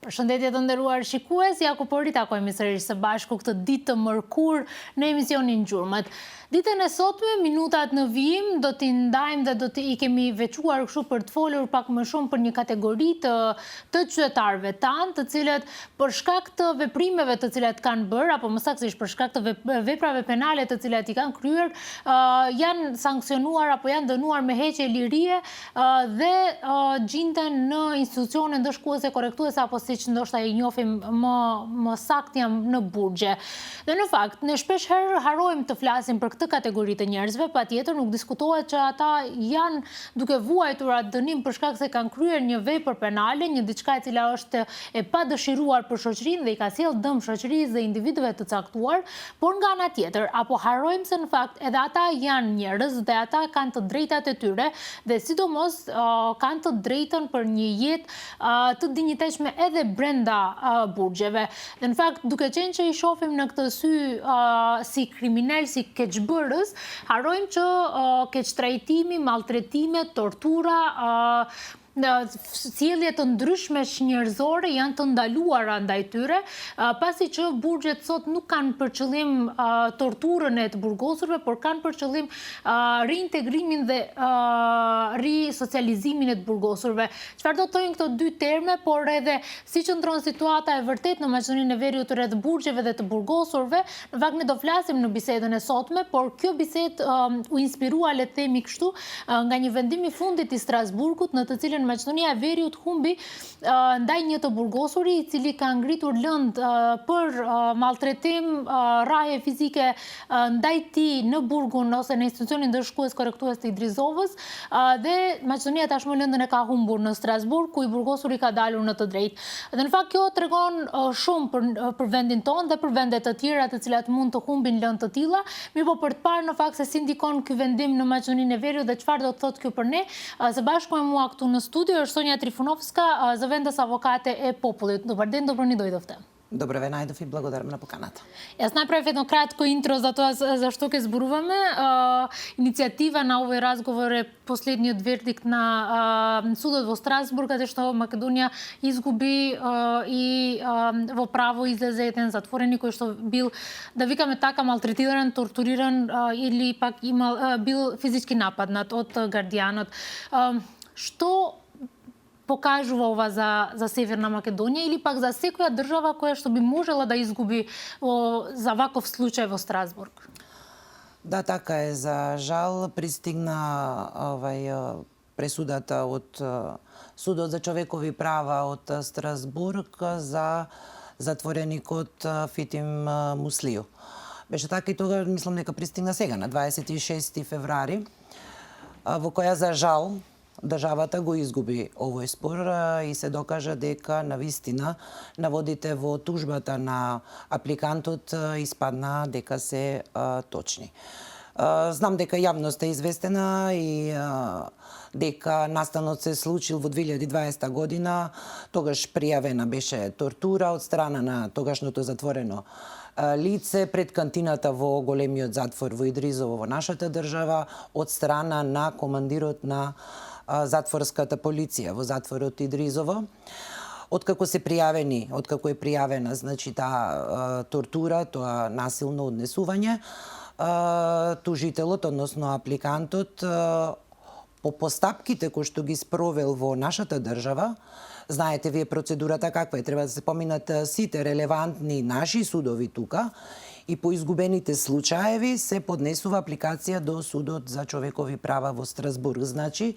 Përshëndetje të nderuar shikues, jako po rritakojmë sërish së bashku këtë ditë të mërkur në emisionin Gjurmët. Ditën e sotme, minutat në vijim, do t'i ndajmë dhe do t'i kemi veçuar kështu për të folur pak më shumë për një kategori të qytetarëve tanë, të cilët për shkak të veprimeve të cilat kanë bërë, apo më saktësisht për shkak të veprave penale të cilat i kanë kryer, janë sankcionuar apo janë dënuar me heqje lirie dhe gjenden në institucione ndëshkuese korrektuese apo siç ndoshta i njohim më saktë jam në burgje. Dhe në fakt, ne shpesh herë harrojmë të flasim për këtë kategori të njerëzve, patjetër nuk diskutohet që ata janë duke vuajtur atë dënim për shkak se kanë kryer një vepër penale, një diçka e cila është e padëshiruar për shoqërinë dhe i ka sjellë dëm shoqërisë dhe individëve të caktuar, por nga ana tjetër, apo harrojmë se në fakt edhe ata janë njerëz dhe ata kanë të drejtat e tyre dhe sidomos kanë të drejtën për një jetë të dinjitetshme edhe brenda burgjeve. Dhe në fakt, duke qenë që i shohim në këtë sy si kriminal, si keqbërës, harrojmë që keqtrajtimi, maltretime, tortura, sjellje të ndryshme njerëzore janë të ndaluara ndaj tyre, pasi që burgjet sot nuk kanë për qëllim torturën e të burgosurve, por kanë për qëllim reintegrimin dhe risocializimin e të burgosurve. Çfarë do të thojnë këto dy terme, por edhe si qëndron situata e vërtet në Maqedoninë e Veriut rreth burgjeve dhe të burgosurve, në fakt ne do flasim në bisedën e sotme, por kjo bisedë u inspirua, le të themi kështu, nga një vendim i fundit i Strasburgut, në të cilën Maqedonia e Veriut humbi ndaj një të burgosuri i cili ka ngritur lënd për maltretim, rrahje fizike ndaj tij në burgun ose në institucionin ndërshkues korrektues të Idrizovës dhe Maqedonia tashmë lëndën e ka humbur në Strasburg ku i burgosuri ka dalur në të drejtë. Dhe në fakt kjo tregon shumë për vendin tonë dhe për vende të tjera të cilat mund të humbin lëndë të tilla, mirë po për të parë në fakt se si ndikon ky vendim në Maqedoninë e Veriut dhe çfarë do të thotë kjo për ne, së bashku me mua këtu në studio është Sonja Trifunovska, zëvendës avokate e popullit. Dobar ден, добро ни дојдовте. Добре ве најдов и благодарам на поканата. Јас направив едно кратко интро за тоа зашто ќе зборуваме. Иницијатива на овој разговор е последниот вердикт на судот во Страсбург, каде што Македонија изгуби и во право излезе еден затвореник кој што бил, да викаме така, малтретиран, тортуриран или пак бил физички нападнат од гардијанот. Што покажува ова за Северна Македонија или пак за секоја држава која што би можела да изгуби за ваков случај во Страсбург? Да, така е. За жал пристигна пресудата од Судот за човекови права од Страсбург за затвореникот Фитим Муслију. Беше така и тога, мислам дека пристигна сега на 26 февруари, во која за жал државата го изгуби овој спор и се докажа дека навистина наводите во тужбата на апликантот испадна дека се точни. Знам дека јавноста е известена и дека настанот се случил во 2020 година, тогаш пријавена беше тортура од страна на тогашното затворено лице пред кантината во големиот затвор во Идризово во нашата држава од страна на командирот на затворската полиција во затворот Идризово. Откако е пријавена, значи таа тортура, тоа насилно однесување, тужителот, односно апликантот, по постапките кои што ги спровел во нашата држава, знаете вие процедурата каква е, треба да се поминат сите релевантни наши судови тука и по изгубените случаеви се поднесува апликација до Судот за човекови права во Страсбург. Значи,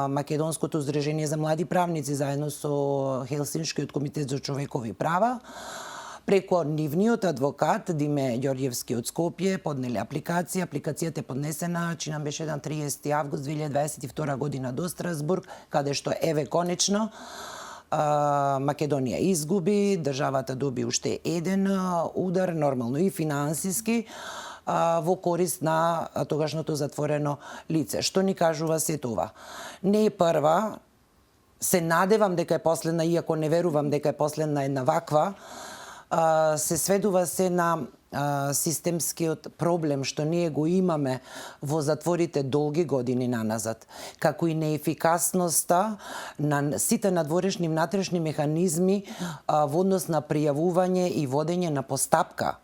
Македонското здружение за млади правници заедно со Хелсиншкиот комитет за човекови права преку нивниот адвокат Диме Ѓорѓевски од Скопје поднеле апликација. Апликацијата е поднесена, чинам беше на 30 август 2022 година до Страсбург, каде што еве конечно Македонија изгуби, државата доби уште еден удар, нормално и финансиски, во корист на тогашното затворено лице. Што ни кажува се това? Не е прва, се надевам дека е последна, иако не верувам дека е последна една ваква, се сведува се на системскиот проблем што ние го имаме во затворите долги години наназад, како и неефикасноста на сите надворешни и внатрешни механизми во однос на пријавување и водење на постапка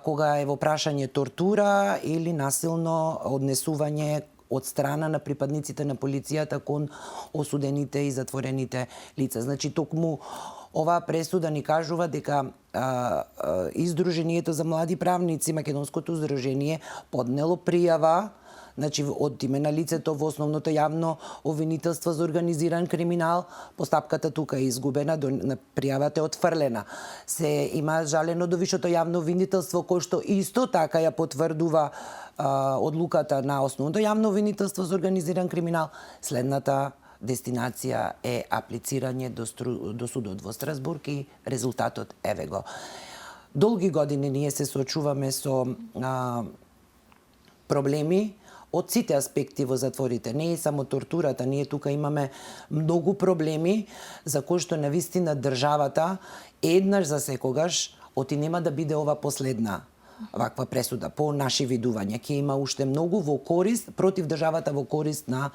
кога е во прашање тортура или насилно однесување од страна на припадниците на полицијата кон осудените и затворените лица. Значи, токму оваа пресуда ни кажува дека Издруженијето за млади правници, Македонското здружение, поднело пријава, значи од име на лицето во основното јавно обвинителство за организиран криминал. Постапката тука е изгубена, пријавата е отфрлена. Се има жалено до висшето јавно обвинителство, кој што исто така ја потврдува одлуката на основното јавно обвинителство за организиран криминал. Следната дестинација е аплицирање до судот во Страсбург и резултатот еве го. Долги години ние се соочуваме со проблеми од сите аспекти во затворите. Не е само тортурата, ние тука имаме многу проблеми за кои што навистина државата еднаш за секогаш, оти нема да биде ова последна ваква пресуда по наши видувања. Ќе има уште многу во корист против државата, во корист на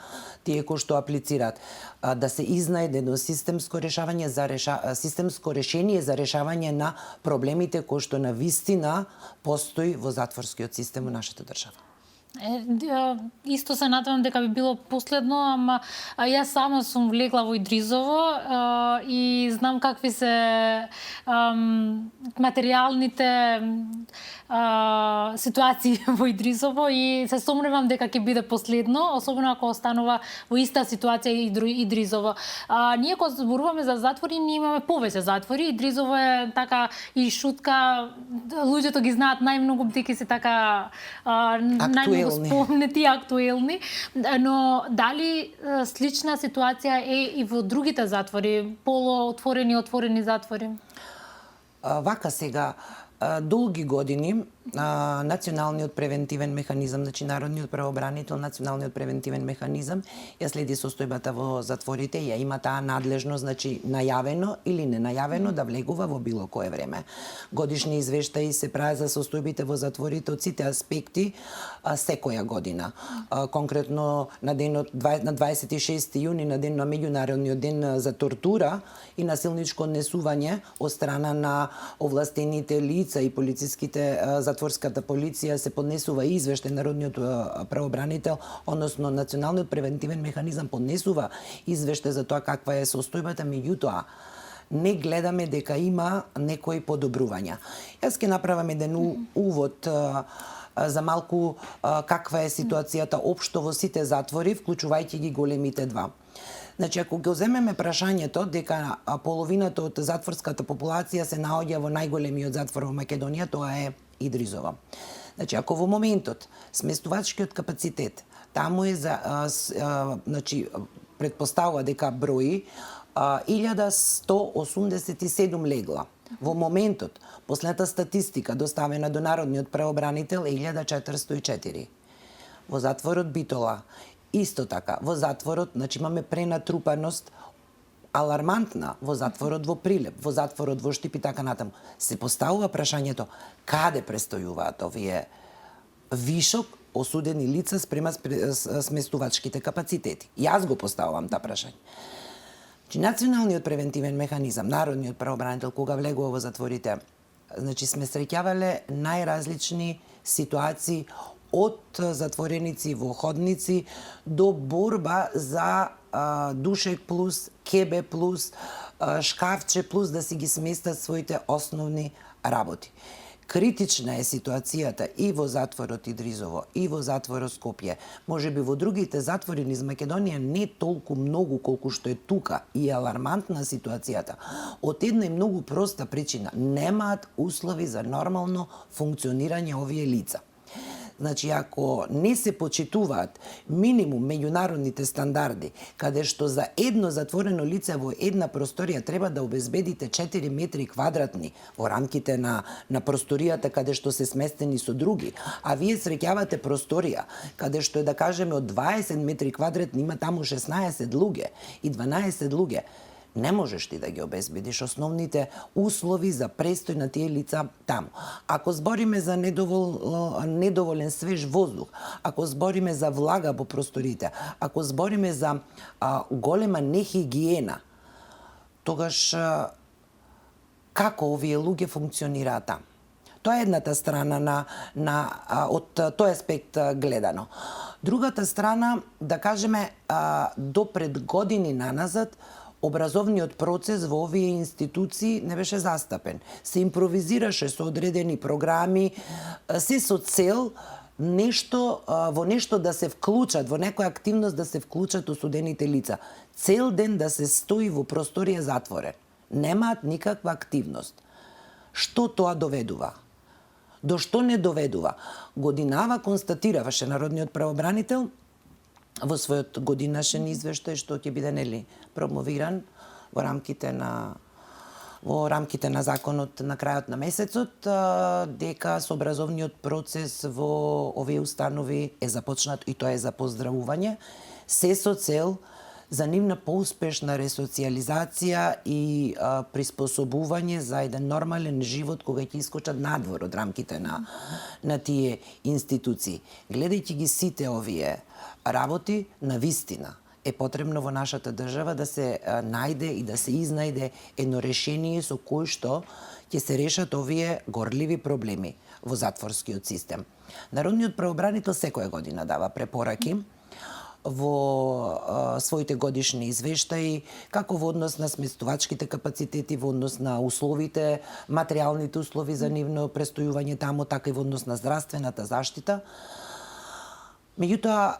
тие кои што аплицираат, да се изнајде едно системско решавање системско решение за решавање на проблемите кои што навистина постои во затворскиот систем во нашата држава. Исто се надевам дека би било последно, ама јас сама сум влегла во Идризово и знам какви се материјалните ситуации во Идризово и се сомневам дека ќе биде последно, особено ако останува во иста ситуација Идризово. Ние кога зборуваме за затвори, ние имаме повеќе затвори. Идризово е така и шутка, луѓето ги знаат најмногу, бидејќи се така најмногу спомнети и актуелни, но дали слична ситуација е и во другите затвори, полуотворени, отворени затвори? Вака сега, долги години Националниот превентивен механизам, значи Народниот правобранител, Националниот превентивен механизам ја следи состојбата во затворите, ја има таа надлежност, значи најавено или ненајавено да влегува во било кое време. Годишни извештаи се прават за состојбите во затворите од сите аспекти секоја година. Конкретно на 26 јуни, на ден на меѓународниот ден за тортура и насилничко однесување од страна на овластените лица и полициските затворската полиција се поднесува извештај. Народниот правобранител, односно Националниот превентивен механизам поднесува извештај за тоа каква е состојбата, меѓутоа не гледаме дека има некои подобрувања. Јас ќе направам еден увод за малку каква е ситуацијата општо во сите затвори, вклучувајќи ги големите два. Значи, ако го земеме прашањето дека половината од затворската популација се наоѓа во најголемиот затвор во Македонија, тоа е Идризово. Значи, ако во моментот сместувачкиот капацитет таму е значи претпоставува дека брои 1187 легла. Во моментот, последната статистика доставена до Народниот правобранител е 1404. Во затворот Битола исто така, во затворот, значи имаме пренатрупаност алармантна во затворот во Прилеп, во затворот во Штип и така натаму. Се поставува прашањето каде престојуваат овие вишок осудени лица спрема сместувачките капацитети. Јас го поставувам таа прашање. Националниот превентивен механизам, Народниот правобранител, кога влегува во затворите, значи сме среќавале најразлични ситуации од затвореници во ходници до борба за душек плюс, кебе плюс, шкафче плюс да си ги сместат своите основни работи. Критична е ситуацијата и во затворот Идризово, и во затворот Скопје. Можеби во другите затвори низ Македонија не толку многу колку што е тука и е алармантна ситуацијата. Од една и многу проста причина, немаат услови за нормално функционирање овие лица. Значи, ако не се почитуваат минимум меѓународните стандарди, каде што за едно затворено лице во една просторија треба да обезбедите 4 метри квадратни во рамките на просторијата каде што се сместени со други, а вие среќавате просторија каде што е, да кажеме, од 20 метри квадратни има таму 16 луѓе и 12 луѓе, Не можеш ти да ги обезбедиш основните услови за престој на тие лица таму. Ако збориме за недоволен свеж воздух, ако збориме за влага во просторите, ако збориме за голема нехигиена, тогаш како овие луѓе функционираат таму? Тоа е едната страна од тој аспект гледано. Другата страна, да кажеме, до пред години наназад, образовниот процес во овие институции не беше застапен. Се импровизираше со одредени програми, се со цел во нешто да се вклучат, во некоја активност да се вклучат осудените лица. Цел ден да се стои во просторија затворен. Немаат никаква активност. Што тоа доведува? До што не доведува? Годинава констатираваше народниот правобранител во својот годинашен извештај, што ќе биде промовиран во рамките на законот на крајот на месецот, дека со образовниот процес во овие установи е започнат и тоа е за поздравување, се со цел за нивна поуспешна ресоциализација и приспособување за еден нормален живот кога ќе искочат надвор од рамките на тие институции. Гледајќи ги сите овие работи, навистина е потребно во нашата држава да се најде и да се изнајде едно решение со кое што ќе се решат овие горливи проблеми во затворскиот систем. Народниот правобранител секоја година дава препораки во своите годишни извештаи, како во однос на сместувачките капацитети, во однос на условите, материјалните услови за нивно престојување таму, така и во однос на здравствената заштита. Меѓутоа,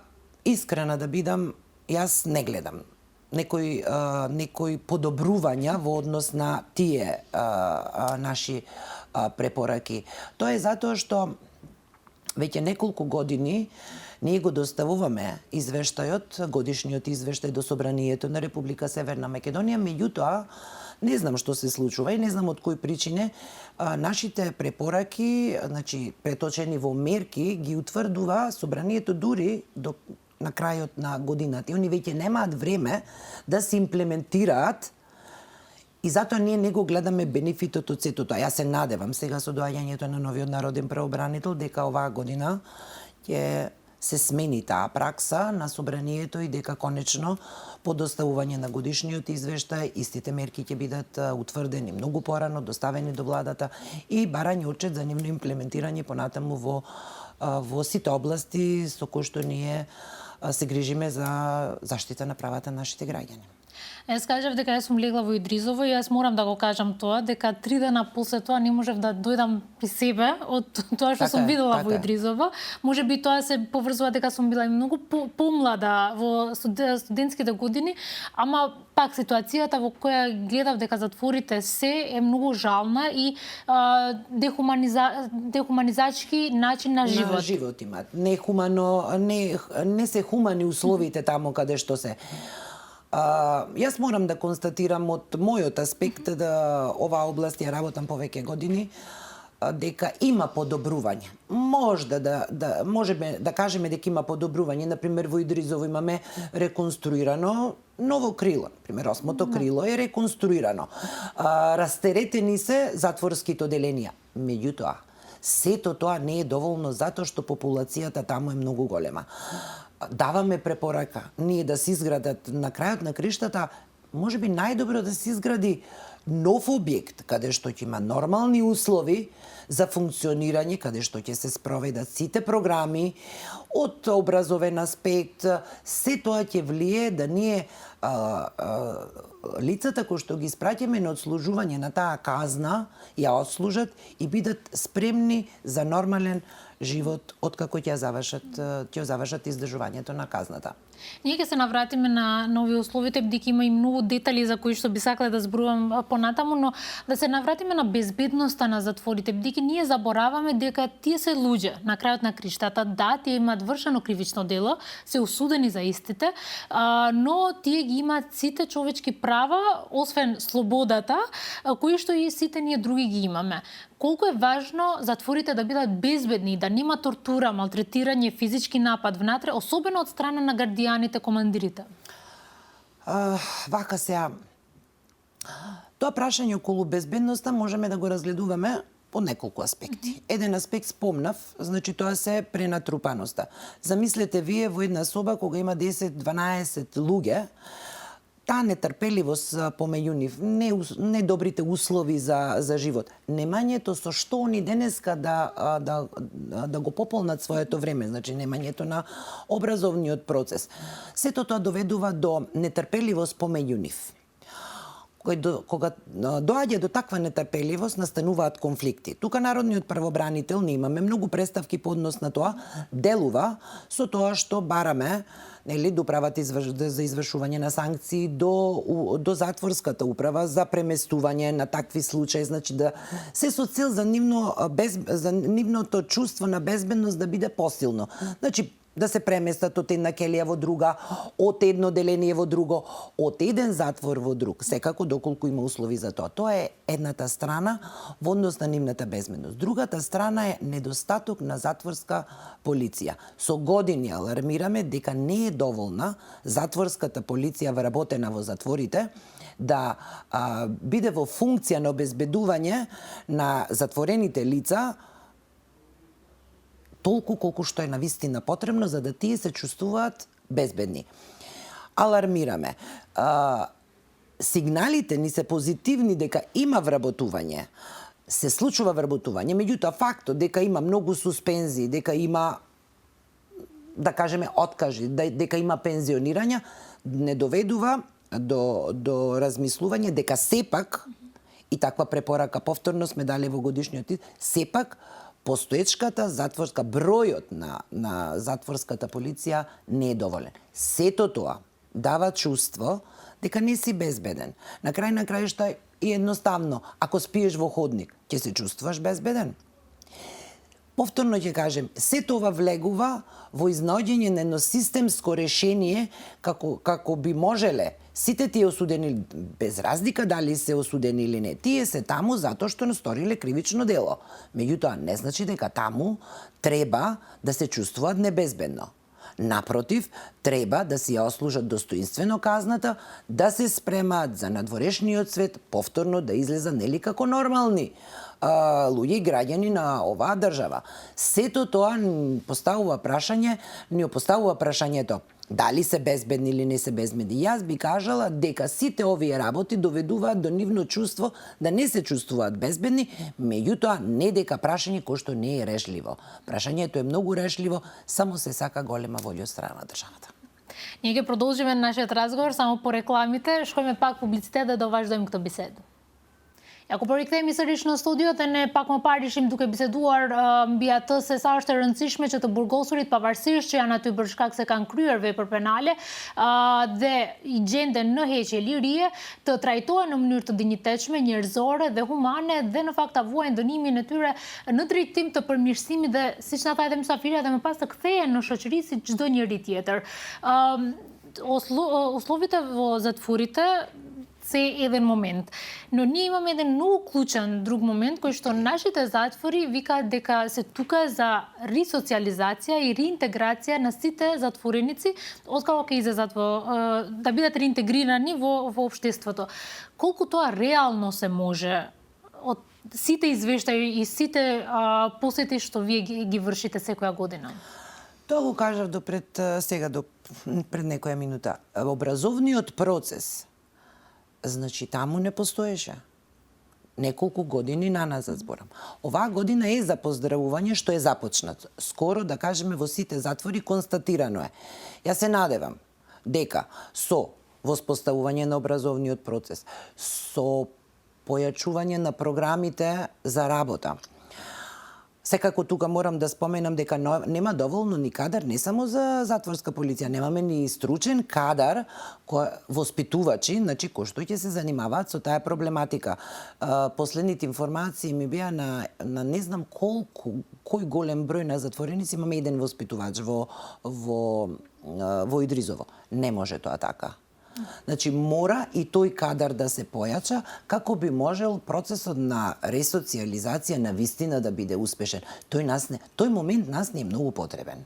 искрена да бидам, јас не гледам некои подобрувања во однос на тие наши препораки. Тоа е затоа што веќе неколку години ние го доставуваме извештајот, годишниот извештај до Собранието на Република Северна Македонија, меѓутоа не знам што се случува и не знам од кои причини нашите препораки, значи преточени во мерки, ги утврдува Собранието дури на крајот на годината. И они веќе немаат време да се имплементираат и затоа ние не го гледаме бенефитот од сето тоа. Јас се надевам сега со доаѓањето на новиот народен правобранител дека оваа година ќе се смени таа пракса на Собранието и дека конечно по доставување на годишниот извештај истите мерки ќе бидат утврдени многу порано, доставени до владата и барање отчет за нивно имплементирање понатаму во сите области со кои што ние се грижиме за заштита на правата на нашите граѓани. Јас кажав дека јас сум легла во Идризово и јас морам да го кажам тоа, дека 3 дена после тоа не можев да дојдам при себе од тоа што сум видела во Идризово. Може би тоа се поврзува дека сум била и многу помлада во студентските години, ама пак ситуацијата во која гледав дека затворите се е многу жална и дехуманизачки начин на живот. На живот имат. Не се хумани условите таму каде што се. Јас морам да констатирам од мојот аспект да оваа област ја работам повеќе години, дека има подобрување. Можеме да кажеме дека има подобрување. Например, во Идризово имаме реконструирано ново крило. Например, 8-то крило е реконструирано. Растеретени се затворските оделенија. Меѓутоа, сето тоа не е доволно затоа што популацијата таму е многу голема. Даваме препорака ние да се изградат на крајот на криштата, можеби најдобро да се изгради нов објект каде што ќе има нормални услови за функционирање, каде што ќе се спроведат сите програми од образовен аспект, се тоа ќе влие да ние лицата кои што ги испраќаме на одслужување на таа казна ја одслужат и бидат спремни за нормален живот откако ќе завршат издржувањето на казната. Ние ќе се навратиме на нови условите, бидејќи има и многу детали за кои што би сакале да зборувам понатаму, но да се навратиме на безбедноста на затворите, бидејќи ние забораваме дека тие се луѓе на крајот на криштата. Да, тие имаат вршено кривично дело, се осудени за истите, но тие ги имаат сите човечки права, освен слободата, кои што и сите ние други ги имаме. Колку е важно затворите да бидат безбедни, да нема тортура, малтретирање, физички напад внатре, особено од страна на гардијаните, командирите? Вака сега, Тоа прашање околу безбедноста можеме да го разгледуваме по неколку аспекти. Еден аспект спомнав, значи тоа се пренатрупаноста. Замислете вие во една соба кога има 10-12 луѓе, таа нетрпеливост помеѓу нив, недобрите услови за живот, немањето со што они денеска да го пополнат своето време, значи немањето на образовниот процес. Сето тоа доведува до нетрпеливост помеѓу нив. Кога доаѓа до таква нетрпеливост, настануваат конфликти. Тука народниот правобранител, ние имаме многу представки по однос на тоа, делува со тоа што бараме, нели, до управата за извршување на санкции, до затворската управа за преместување на такви случаи, значи да се со цел за нивното чувство на безбедност да биде посилно. Значи да се преместат од една келија во друга, од едно деление во друго, од еден затвор во друг, секако доколку има услови за тоа. Тоа е едната страна во однос на нивната безбедност. Другата страна е недостаток на затворска полиција. Со години алармираме дека не е доволна затворската полиција вработена во затворите да биде во функција на обезбедување на затворените лица толку колку што е навистина потребно за да тие се чувствуваат безбедни. Алармираме. Сигналите ни се позитивни дека има вработување. Се случува вработување, меѓутоа фактот дека има многу суспензии, дека има, да кажеме, откажи, дека има пензионирања, не доведува до размислување дека сепак, и таква препорака повторно сме дали во годишниот титул, сепак постоечката затворска, бројот на затворската полиција не е доволен. Сето тоа дава чувство дека не си безбеден. На крај на краишта и едноставно, ако спиеш во ходник, ќе се чувствуваш безбеден. Повторно ќе кажем, сето ова влегува во изнаоѓање на едно системско решение како би можеле сите тие осудени, без разлика дали се осудени или не, тие се таму затоа што насториле кривично дело. Меѓутоа, не значи дека таму треба да се чувствуваат небезбедно. Напротив, треба да си ја ослужат достоинствено казната, да се спремаат за надворешниот свет, повторно да излезат нели како нормални луѓе и граѓани на оваа држава. Сето тоа ни поставува прашањето дали се безбедни или не се безбедни. Јас би кажала дека сите овие работи доведуваат до нивно чувство да не се чувствуваат безбедни, меѓутоа не дека прашање кој што не е решливо. Прашањето е многу решливо, само се сака голема волја од страна на државата. Ние ќе продолжиме нашиот разговор само по рекламите, шкојме пак публицитет да ваш дојм кто биседу. Ако прориктemi sërish në studio dhe ne pak më parë ishim duke biseduar mbi atë se sa është e rëndësishme që të burgosurit pavarësisht që janë aty për shkak se kanë kryer vepër penale dhe i gjenden në heqje lirie të trajtohen në mënyrë të dinjitetshme, njerëzore dhe humane dhe në fakt ta vuajnë dënimin e tyre në drejtim të përmirësimit dhe siç na tha edhe mysafirja dhe më pas të kthehen në shoqëri si çdo njeri tjetër. Условите во затворите се еден момент. Но ние имаме еден многу клучен друг момент кој што нашите затвори викаат дека се тука за ресоциализација и реинтеграција на сите затвореници откако ќе излезат да бидат реинтегрирани во општеството. Колку тоа реално се може од сите извештаи и сите посети што вие ги вршите секоја година? Тоа го кажав пред некоја минута. Образовниот процес, значи таму не постоеше. Неколку години наназад зборам. Оваа година е за поздравување што е започнат. Скоро, да кажеме, во сите затвори констатирано е. Јас се надевам дека со воспоставување на образовниот процес, со појачување на програмите за работа, секако тука морам да споменам дека нема доволно ни кадар, не само за затворска полиција, немаме ни стручен кадар, воспитувачи, значи кои што ќе се занимаваат со таа проблематика. Последните информации ми беа на не знам кој голем број на затвореници, имаме еден воспитувач во Идризово. Не може тоа така. Значи, мора и тој кадар да се појача, како би можел процесот на ресоциализација на вистина да биде успешен. Тој момент нас не е многу потребен.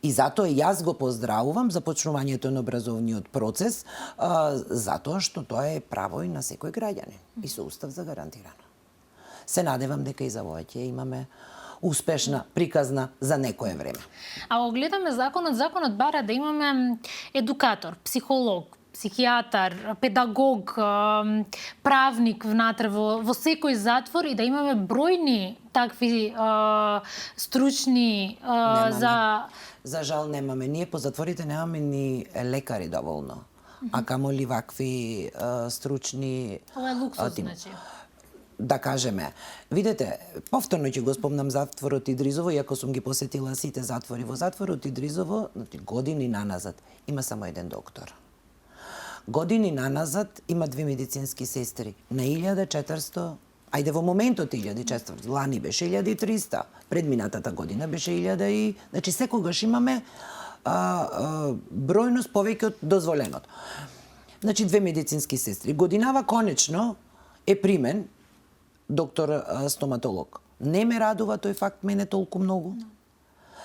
И затоа јас го поздравувам започнувањето на образовниот процес, затоа што тоа е право и на секој граѓанин и со устав загарантирано. Се надевам дека и за овоќе имаме успешна приказна за некое време. А го гледаме законот бара да имаме едукатор, психолог, психијатар, педагог, правник внатре во секој затвор и да имаме бројни такви стручни За жал немаме. Ние по затворите немаме ни лекари доволно. А камоли вакви стручни... Ова е луксус, значи. Да кажеме. Видете, повторно ќе го спомнам затворот Идризово, иако сум ги посетила сите затвори. Во затворот Идризово, години наназад, има само еден доктор. Години наназад има 2 медицински сестри. На 1400, ајде во моментот 1400, лани беше 1300, предминатата година беше 1000 и... Значи секогаш имаме бројност повеќе од дозволеното. Значи 2 медицински сестри. Годинава конечно е примен доктор стоматолог. Не ме радува тој факт мене толку многу.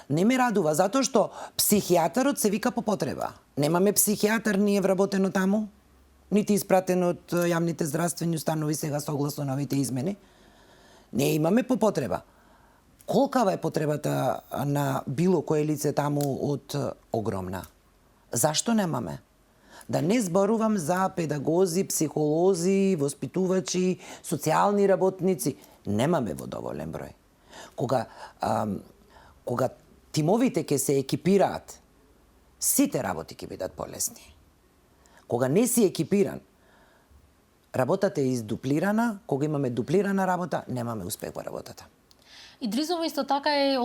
Не ме радува, затоа што психијатарот се вика по потреба. Немаме психијатар ние вработено таму, нити испратено од јавните здравствени установи сега согласно новите измени. Не имаме по потреба. Колкава е потребата на било кое лице таму од огромна? Зашто немаме? Да не зборувам за педагози, психолози, воспитувачи, социјални работници. Немаме во доволен број. Кога тимовите ќе се екипираат, сите работи ќе бидат полесни. Кога не си екипиран, работата е издуплирана, кога имаме дуплирана работа, немаме успех во работата. Идризово исто така е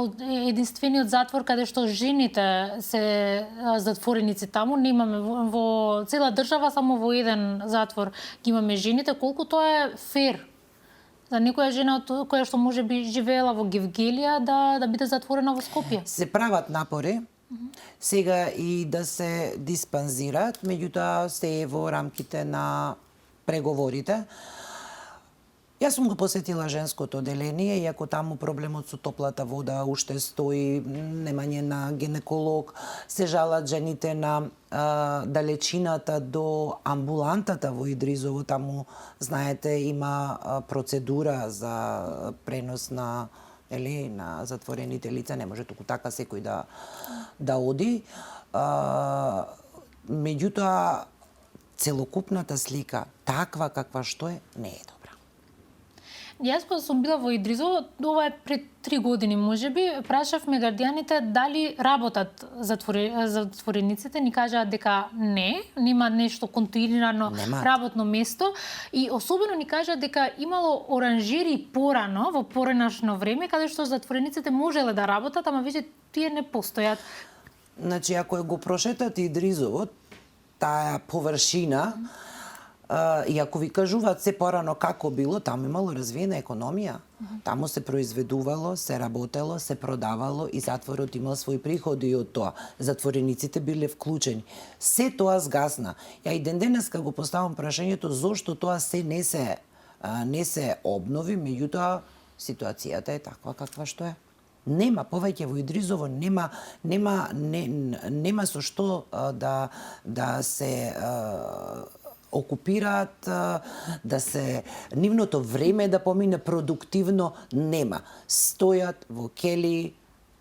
единствениот затвор каде што жените се затвореници таму. Не имаме во цела држава, само во еден затвор ги имаме жените. Колку тоа е фер за некоја жена која што може би живеела во Гевгелија да биде затворена во Скопје? Се прават напори, сега и да се диспанзираат, меѓутоа се е во рамките на преговорите. Јас сум го посетила женското оделение, иако таму проблемот со топлата вода уште стои, немање на гинеколог, се жалат жените на далечината до амбулантата во Идризово, таму, знаете, има процедура за пренос на затворените лица, не може туку така секој да оди. Меѓутоа, целокупната слика, таква каква што е, не е добра. Јас кога сум била во Идризово, ова е пред 3 години можеби, прашавме гардијаните дали работат затворениците, ни кажаа дека не, нема нешто континуирано работно место и особено ни кажаа дека имало оранжери порано во поранешно време каде што затворениците можеле да работат, ама веќе тие не постојат. Значи ако го прошетате Идризово, таа површина, и ако ви кажуваат се порано како било, таму имало развиена економија. Таму се произведувало, се работело, се продавало и затворот имал своји приходи од тоа. Затворениците биле вклучени. Се тоа згасна. Ја и ден денеска го поставам прашањето зошто тоа се не се обнови, меѓутоа ситуацијата е таква каква што е. Нема повеќе во Идризово, нема со што да се окупираат, да се нивното време да помине продуктивно, нема. Стојат во кели,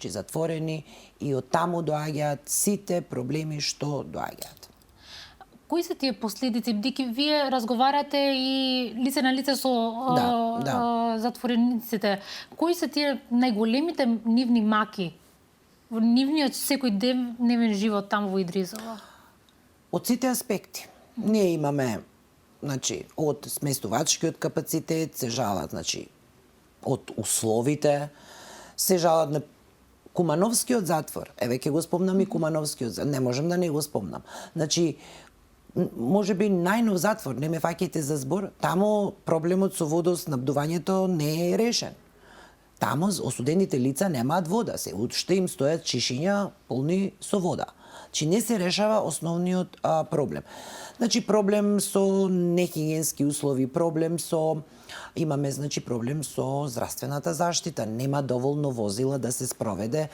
затворени и од таму доаѓаат сите проблеми што доаѓаат. Кои се тие последици? Бидејќи вие разговарате и лице на лице со затворениците. Кои се тие најголемите нивни маки во нивниот секојдневен живот таму во Идризово? Од сите аспекти. Ние имаме, значи, од сместувачкиот капацитет, се жалат, значи, од условите, се жалат на Кумановскиот затвор. Еве ќе го спомнам и Кумановскиот затвор. Не можам да не го спомнам. Значи, може би најнов затвор, не ме фаќајте за збор, таму проблемот со водоснабдувањето не е решен. Таму осудените лица немаат вода, се уште им стојат чишиња полни со вода. Чи не се решава основниот проблем. Значи проблем со нехигиенски услови, проблем со имаме проблем со здравствената заштита, нема доволно возила да се спроведе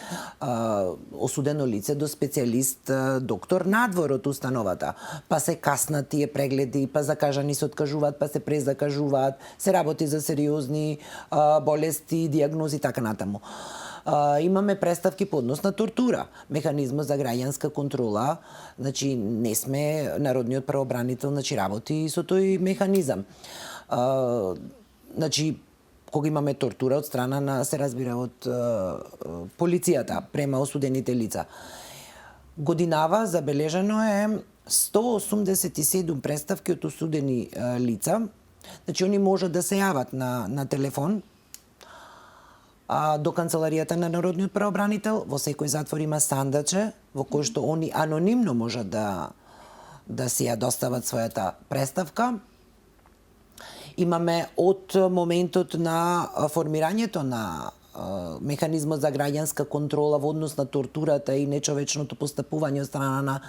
осудено лице до специјалист доктор надвор од установата, па се каснат тие прегледи, па закажани се откажуваат, па се презакажуваат, се работи за сериозни болести, диагнози и така натаму. Имаме преставки по однос на тортура, механизмот за граѓанска контрола, значи не сме народниот правобранител, значи работи со тој механизам. Значи, кога имаме тортура од страна на, се разбира, од полицијата према осудените лица. Годинава забележано е 187 преставки од осудени лица. Значи, они можат да се јават на телефон до канцеларијата на народниот правобранител. Во секој затвор има сандаче во кој што они анонимно можат да си ја достават својата преставка. Имаме од моментот на формирањето на механизмот за граѓанска контрола во однос на тортурата и нечовечното постапување од страна на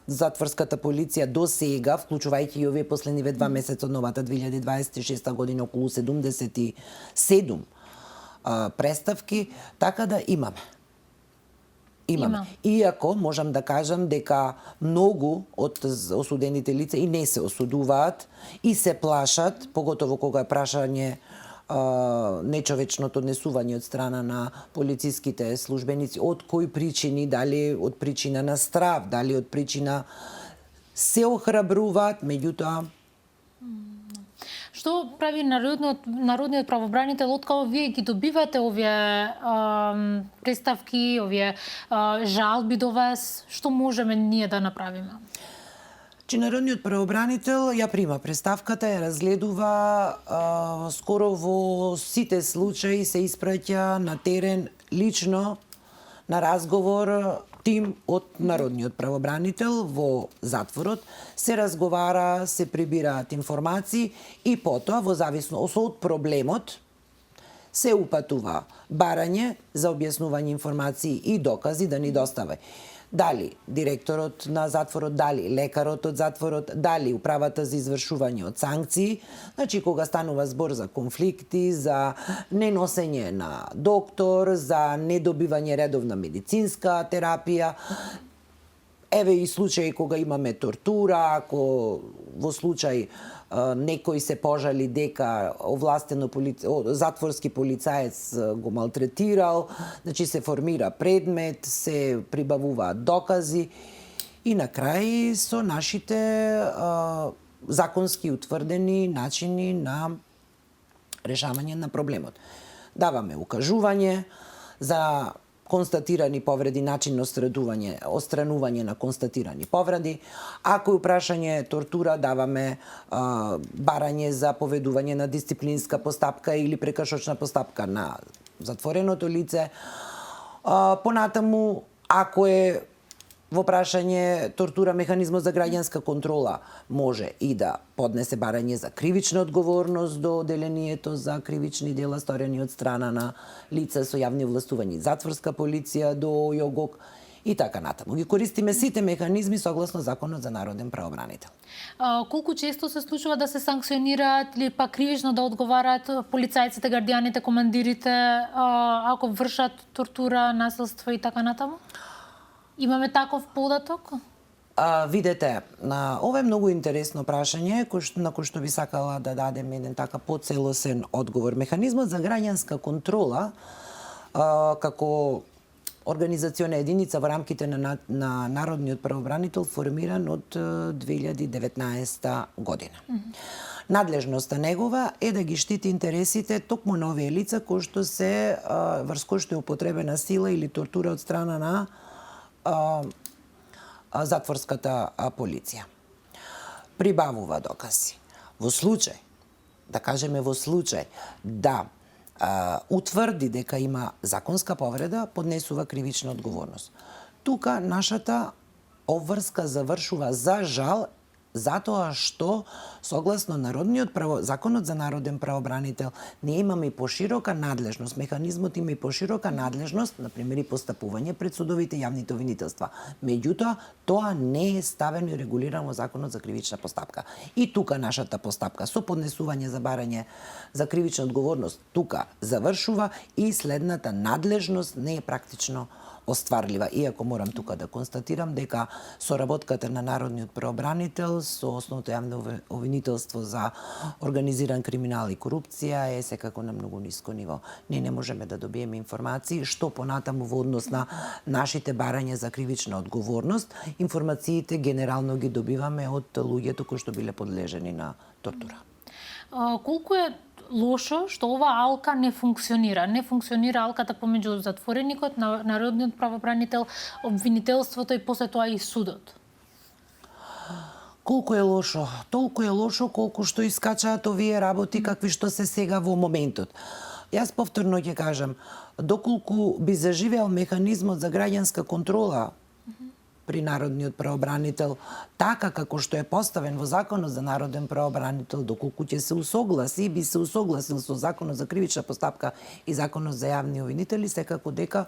затворската полиција до сега, вклучувајќи и овие последниве 2 месеца од новата 2026 година, околу 77 преставки, така да имаме. Иако можам да кажам дека многу од осудените лица и не се осудуваат и се плашат, поготово кога е прашање нечовечното однесување од страна на полициските службеници, од кои причини, дали од причина на страв, дали од причина се охрабруваат, меѓутоа Што прави народниот правобранител откако вие ги добивате овие преставки, овие жалби до вас, што можеме ние да направиме? Че народниот правобранител ја прима преставката, ја разгледува, скоро во сите случаи се испраќа на терен лично на разговор тим од народниот правобранител во затворот, се разговара, се прибираат информации и потоа во зависност од проблемот се упатува барање за објаснување информации и докази да ни достави. Дали директорот на затворот, дали лекарот од затворот, дали управата за извршување од санкции, значи кога станува збор за конфликти, за неносење на доктор, за недобивање редовна медицинска терапија. Еве и случаи кога имаме тортура, ако во случај некој се пожали дека затворски полицаец го малтретирал, значи се формира предмет, се прибавуваат докази и на крај со нашите законски утврдени начини на решавање на проблемот. Даваме укажување за констатирани повреди, начин на отстранување на констатирани повреди. Ако е прашање тортура, даваме барање за поведување на дисциплинска постапка или прекршочна постапка на затвореното лице. Понатаму, ако е во прашање тортура, механизмот за граѓанска контрола може и да поднесе барање за кривична одговорност до одделението за кривични дела сторени од страна на лица со јавни властувања, затворска полиција до ЈОГОК и така натаму. Ги користиме сите механизми согласно Законот за народен правобранител. Колку често се случува да се санкционираат или па кривично да одговараат полицајците, гардијаните, командирите ако вршат тортура, насилство и така натаму? Имаме таков податок? Видете, ова е многу интересно прашање на кој што би сакала да дадем еден така поцелосен одговор. Механизмот за граѓанска контрола како организациона единица во рамките на Народниот правобранител формиран од 2019 година. Надлежноста негова е да ги штити интересите токму на овие лица кои што се врз кои што е употребена сила или тортура од страна на затворската полиција. Прибавува докази. Во случај, да кажеме во случај, да утврди дека има законска повреда, поднесува кривична одговорност. Тука нашата обврска завршува за жал Затоа што согласно законот за народен правобранител ние имаме и поширока надлежност, механизмот има и поширока надлежност, например и постапување пред судовите и јавните обвинителства. Меѓутоа, тоа не е ставено и регулирано во законот за кривична постапка. И тука нашата постапка со поднесување за барање за кривична одговорност тука завршува и следната надлежност не е практично остварлива. Иако морам тука да констатирам дека соработката на народниот правобранител со основното јавно обвинителство за организиран криминал и корупција е секако на многу ниско ниво. Ние не можеме да добиеме информации што понатаму во однос на нашите барања за кривична одговорност. Информациите генерално ги добиваме од луѓето кои што биле подлежени на тортура. Колку е лошо што ова алка не функционира. Не функционира алката помеѓу затвореникот, народниот правобранител, обвинителството и после тоа и судот. Колку е лошо? Толку е лошо колку што искачаат овие работи какви што се сега во моментот. Јас повторно ќе кажам, доколку би заживеал механизмот за граѓанска контрола при народниот правобранител, така како што е поставен во законот за народен правобранител, доколку ќе се усогласи, би се усогласил со законот за кривична постапка и законот за јавни обвинители, секако дека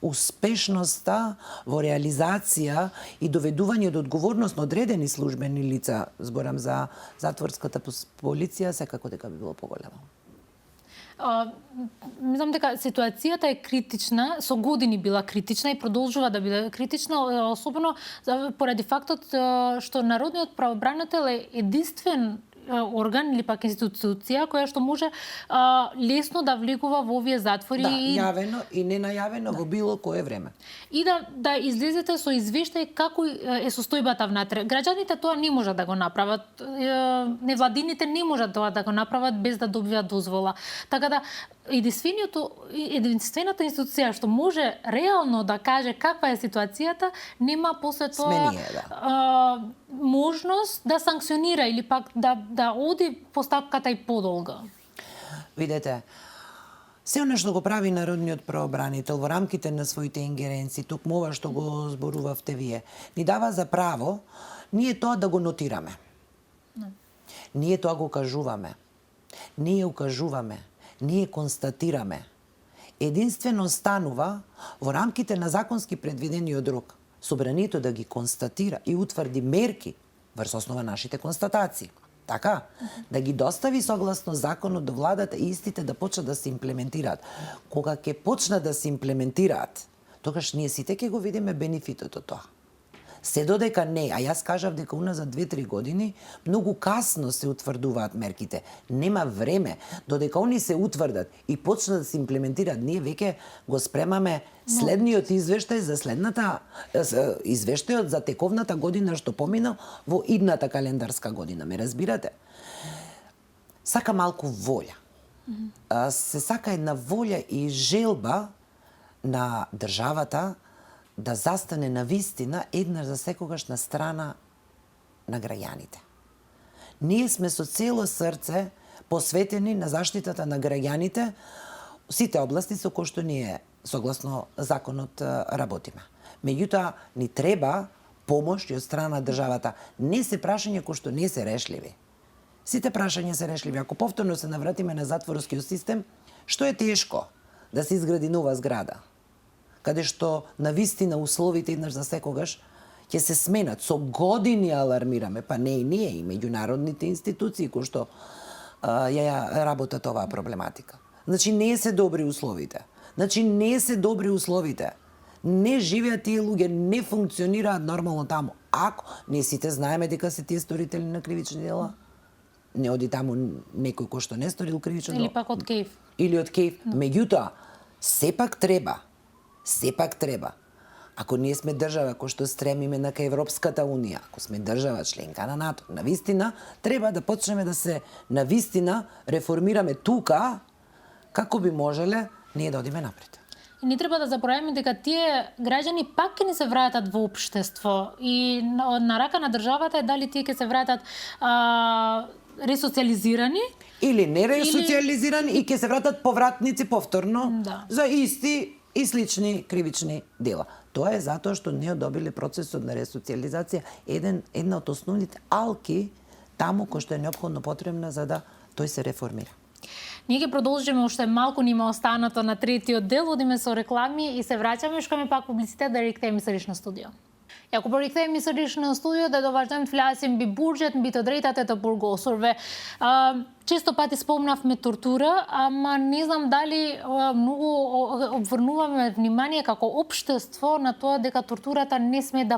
успешноста во реализација и доведување до одговорност на одредени службени лица, зборам за затворската полиција, секако дека би било поголемо. Мислам дека ситуацијата е критична, со години била критична и продолжува да биде критична, особено поради фактот што народниот правобранител е единствен орган или пак институција која што може лесно да влегува во овие затвори. Да, јавено и ненајавено во било кое време. И да излезете со извештај како е состојбата внатре. Граѓаните тоа не можат да го направат. Невладините не можат тоа да го направат без да добиваат дозвола. Така да единствената институција што може реално да каже каква е ситуацијата, нема после тоа можност да санкционира или пак да оди постапката и подолга. Видете, се оно што го прави народниот правобранител во рамките на своите ингеренции, токму ова што го зборувавте вие, ни дава за право ние тоа да го нотираме. Ние тоа го кажуваме. Ние укажуваме. Ние констатираме. Единствено станува во рамките на законски предвидениот рок собранието да ги констатира и утврди мерки врз основа нашите констатации. Така, да ги достави согласно законот до владата и истите да почнат да се имплементираат. Кога ќе почнат да се имплементираат, тогаш ние сите ќе го видиме бенефитот од тоа. Се додека не, а јас кажав дека уназад 2-3 години многу касно се утврдуваат мерките. Нема време, додека они се утврдат и почнат да се имплементираат, ние веќе го спремаме следниот извештај за извештајот за тековната година што помина во идната календарска година. Ме разбирате? Сака малку волја. Се сака една волја и желба на државата да застане на вистина еднаш за секогаш на страна на граѓаните. Ние сме со цело срце посветени на заштитата на граѓаните сите области со кои што ние согласно законот работиме. Меѓутоа ни треба помош и од страна на државата. Не се прашања кои што не се решливи. Сите прашања се решливи. Ако повторно се навратиме на затворскиот систем, што е тешко да се изгради нова зграда, каде што на вистина условите еднаш за секогаш ќе се сменат. Со години алармираме, па не и ние, и меѓународните институции кои што ја работат оваа проблематика. Значи не се добри условите. Не живеат тие луѓе, не функционираат нормално таму. Ако не сите знаеме дека се тие сторители на кривични дела, не оди таму некој кој што не сторил кривично дело. Или пак од кејф. Меѓутоа, сепак треба. Ако ние сме држава кој што стремиме на кај Европската Унија, ако сме држава членка на НАТО, навистина треба да почнеме да се навистина реформираме тука како би можеле ние да одиме напред. И не треба да забораваме дека тие граѓани пак ќе ни се вратат во општество и на рака на државата е дали тие ќе се вратат ресоциализирани или не ресоциализирани и ќе се вратат повратници повторно за исти и слични кривични дела. Тоа е затоа што не одобиле процесот на ресоциализација, една од основните алки таму кој што е неопходно потребна за да тој се реформира. Ние ќе продолжиме, уште малку нима останато на третиот дел, одиме со реклами и се враќаме, шкаме пак публицитет да ректеме сриш на студио. И ако поректеме сриш на студио, да доваждам фласим би буџет, би одредате та бургосорве. Често пати спомнавме тортура, ама не знам дали многу обврнуваме внимание како општество на тоа дека тортурата не сме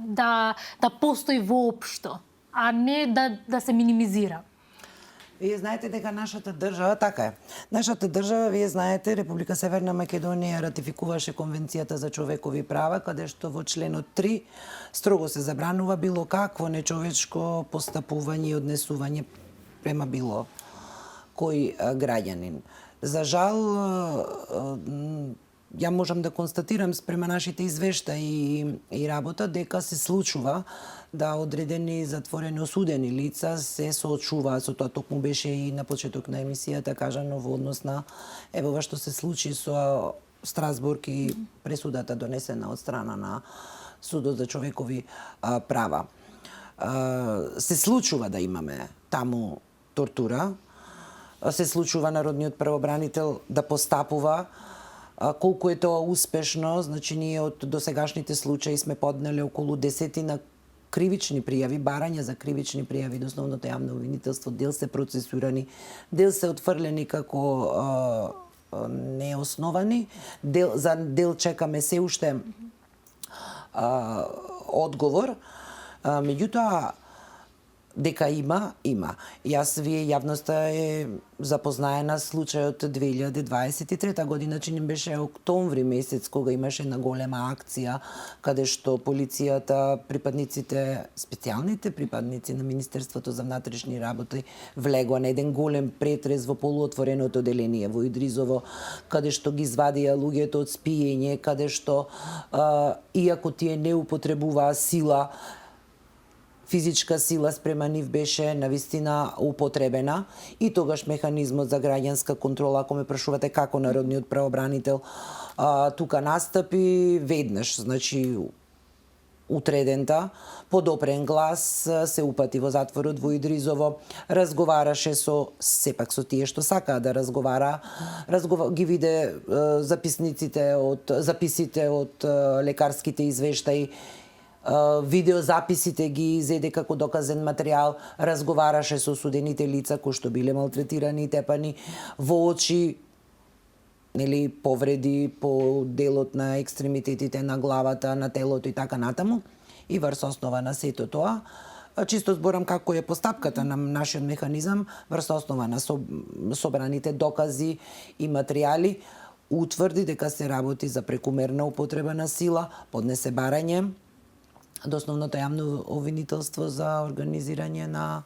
да постои воопшто, а не да се минимизира. Вие знаете дека нашата држава, така е. Нашата држава, вие знаете, Република Северна Македонија ратификуваше Конвенцијата за човекови права, каде што во членот 3 строго се забранува било какво нечовечко постапување и однесување према било кој граѓанин. За жал, ја можам да констатирам спрема нашите извештаи и работа дека се случува да одредени затворени осудени лица се соочуваат со тоа. Токму беше и на почеток на емисијата кажано во однос на ова што се случи со Страсбург и пресудата донесена од страна на Судот за човекови права. Се случува да имаме таму тортура, се случува народниот правобранител да постапува. Колку е тоа успешно, значи ние од досегашните случаи сме поднели околу 10 кривични пријави, барања за кривични пријави до основното јавно обвинителство, дел се процесурани, дел се отфрлени како неосновани, дел чекаме се уште одговор. Меѓутоа, дека има. Јас вие јавноста е запознаена случајот 2023 година, чини беше октомври месец, кога имаше една голема акција, каде што полицијата, припадниците, специјалните припадници на Министерството за внатрешни работи влегоа на еден голем претрес во полуотвореното оделение во Идризово, каде што ги извадија луѓето од спиење, каде што, иако тие не употребуваа сила, физичка сила спрема нив беше навистина употребена и тогаш механизмот за граѓанска контрола, ако ме прашувате како народниот правобранител, тука настапи веднаш, значи утредента, подопрен глас, се упати во затворот во Идризово, разговараше сепак со тие што сакаа да разговара, ги виде записите од лекарските извештаи, видеозаписите ги зеде како доказен материјал, разговараше со осудените лица кои што биле малтретирани и тепани во очи, нели, повреди по делот на екстремитетите на главата, на телото и така натаму. И врз основа на сето тоа, чисто зборам како е постапката на нашиот механизам, врз основа на собраните докази и материјали, утврди дека се работи за прекумерна употреба на сила, поднесе барање до основното јавно обвинителство за организирање на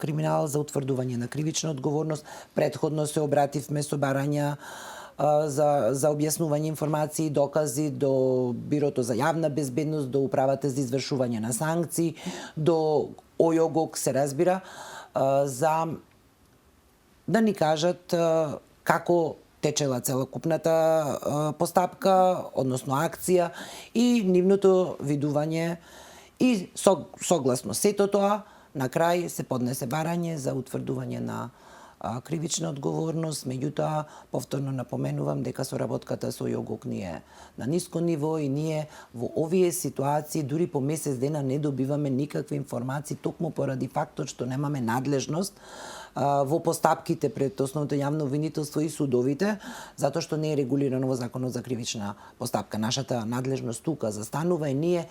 криминал, за утврдување на кривична одговорност. Претходно се обративме со барања за објаснување информации и докази до Бирото за јавна безбедност, до Управата за извршување на санкции, до ОЈОГОК, се разбира, за да ни кажат како течела целокупната постапка, односно акција и нивното видување, и согласно сето тоа, на крај се поднесе барање за утврдување на кривична одговорност. Меѓутоа, повторно напоменувам дека соработката со ЈОГОК ни е на ниско ниво и ние во овие ситуации дури по месец дена не добиваме никакви информации, токму поради фактот што немаме надлежност во постапките пред основното јавно обвинителство и судовите, затоа што не е регулирано во Законот за кривична постапка. Нашата надлежност тука застанува и ние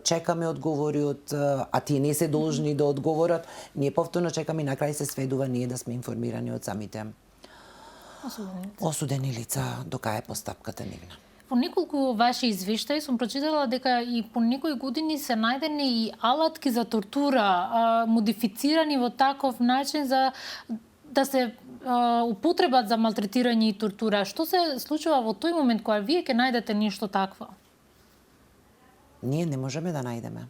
чекаме одговори а тие не се должни да одговорат. Ние повторно чекаме и на крај се сведува ние да сме информирани од самите осудени лица до кај е постапката нивна. По неколку ваши извештаи сум прочитала дека и по некои години се најдени и алатки за тортура, модифицирани во таков начин за да се употребат за малтретирање и тортура. Што се случува во тој момент кога вие ќе најдете нешто такво? Ние не можеме да најдеме.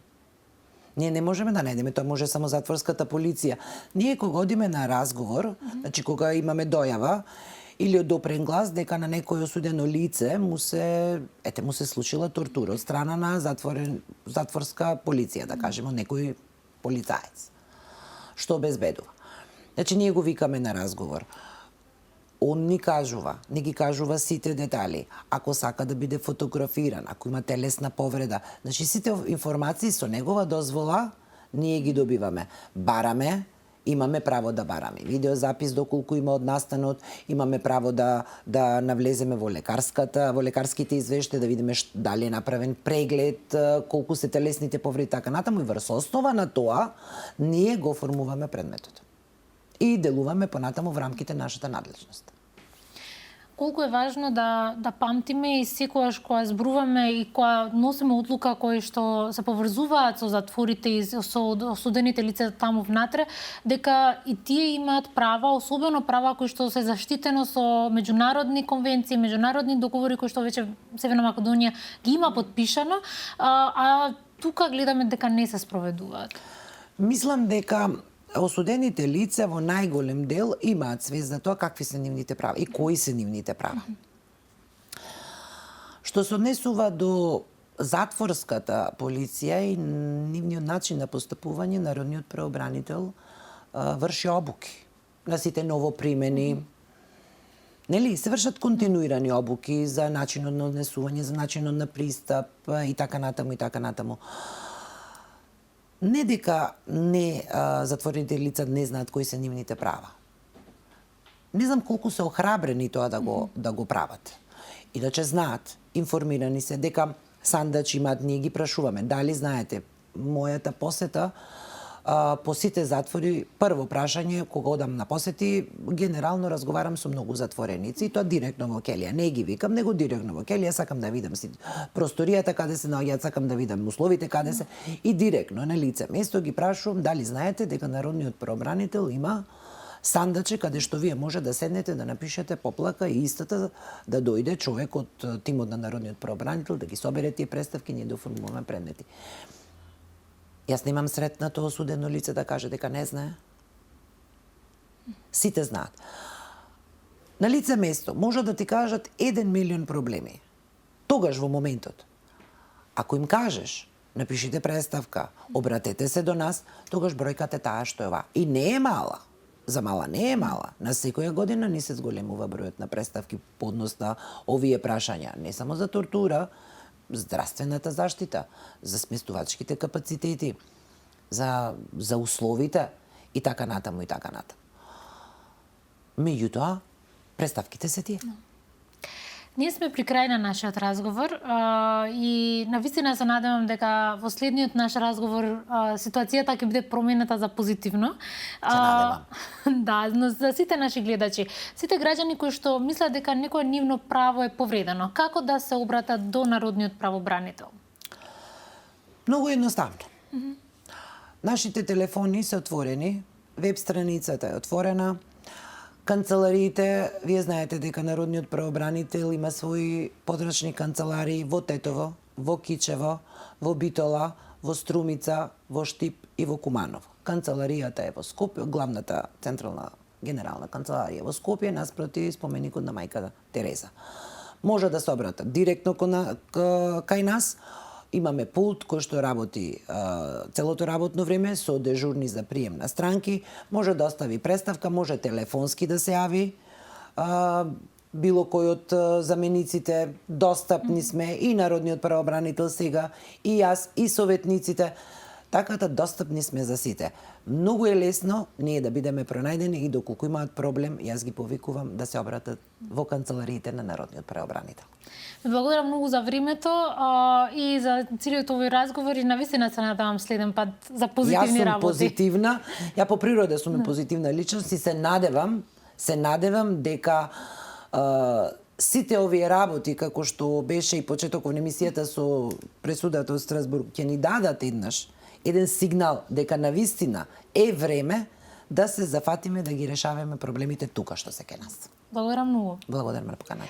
Тоа може само затворската полиција. Ние кога одиме на разговор, значи кога имаме дојава или одопрен глас дека на некој осудено лице му се случила тортура од страна на затворска полиција, да кажеме, некој полицаец, што обезбедува. Значи, ние го викаме на разговор. Он ни ги кажува сите детали. Ако сака да биде фотографиран, ако има телесна повреда, значи сите информации со негова дозвола ние ги добиваме. Бараме, имаме право да бараме. Видеозапис доколку има од настанот, имаме право да навлеземе во лекарските извештаи, да видиме дали е направен преглед, колку се телесните повреди, така натаму, и врз основа на тоа ние го формуваме предметот. И делуваме понатаму во рамките на нашата надлежност. Колку е важно да памтиме и секогаш кога зборуваме и кога носиме одлука кои што се поврзуваат со затворите и со осудените лица таму внатре, дека и тие имаат права, особено права кои што се заштитено со меѓународни конвенции, меѓународни договори кои што веќе Северна Македонија ги има подпишано, а тука гледаме дека не се спроведуваат. Мислам дека осудените лица во најголем дел имаат свест за тоа какви се нивните права и кои се нивните права. Што се однесува до затворската полиција и нивниот начин на постапување, народниот правобранител врши обуки на сите новопримени. Нели, се вршат континуирани обуки за начинот на однесување, за начинот на пристап и така натаму. Не дека затворените лица не знаат кои се нивните права. Не знам колку се охрабрени тоа да го прават. Иначе знаат, информирани се дека сандачи имаат, ние ги прашуваме. Дали знаете, мојата посета по сите затвори, прво прашање, кога одам на посети, генерално разговарам со многу затвореници и тоа директно во келија. Не ги викам, него директно во келија, сакам да видам просторијата каде се наоѓаат, сакам да видам условите каде се и директно на лице место ги прашувам дали знаете дека народниот правобранител има сандаче каде што вие може да седнете да напишете поплака и истата да дојде човек од тимот на народниот правобранител да ги собере тие представки, ние да формуваме предмети. Јас немам сретнато осудено лице да каже дека не знае. Сите знаат. На лице место може да ти кажат 1 милион проблеми. Тогаш во моментот, ако им кажеш, напишите представка, обратете се до нас, тогаш бројката е таа што е ова. И не е мала. За мала не е мала. На секоја година ни се зголемува бројот на представки по однос на овие прашања. Не само за тортура, здравствената заштита, за сместувачките капацитети, за условите и така натаму. Меѓутоа, представките се тие. Ние сме при крај на нашиот разговор и навистина се надевам дека во следниот наш разговор ситуацијата ќе биде променета за позитивно. Се надевам. Да, но за сите наши гледачи, сите граѓани кои што мислат дека некое нивно право е повредено, како да се обратат до народниот правобранител? Многу едноставно. Нашите телефони се отворени, веб страницата е отворена, канцелариите, вие знаете дека народниот правобранител има своји подрачни канцеларии во Тетово, во Кичево, во Битола, во Струмица, во Штип и во Куманово. Канцеларијата е во Скопје, главната централна генерална канцеларија во Скопје, наспроти споменикот на мајка Тереза. Може да се обратат директно кај нас. Имаме пулт кој што работи целото работно време со дежурни за прием на странки, може да остави представка, може телефонски да се јави, било кој од замениците, достапни сме и народниот правобранител сега, и јас, и советниците, така да достапни сме за сите. Многу е лесно ние да бидеме пронајдени и доколку имаат проблем, јас ги повикувам да се обратат во канцелариите на народниот правобранител. Благодарам многу за времето и за целиот овој разговор и навистина се надевам следен пат за позитивни работи. Јас сум позитивна, ја по природа сум позитивна личност и се надевам дека сите овие работи, како што беше и почетокот на емисијата со пресудата од Страсбург, ќе ни дадат еден сигнал дека навистина е време да се зафатиме да ги решаваме проблемите тука што се кај нас. Благодарам многу. Благодарам на поканата.